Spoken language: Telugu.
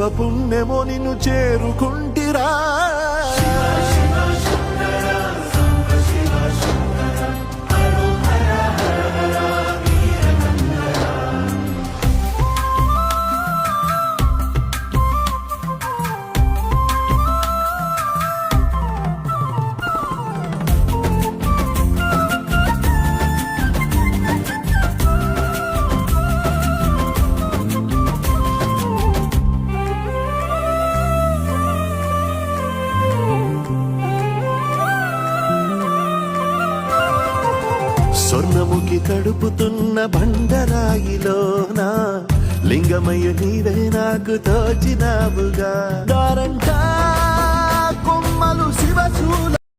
పుణ్యమో నిన్ను చేరుకుంటిరా. స్వర్ణముఖి తడుపుతున్న బండరాయిలోనా లింగమయ్య నీవే నాకు తోచినావుగా. దారంటా కొమ్మలు శివసూర్య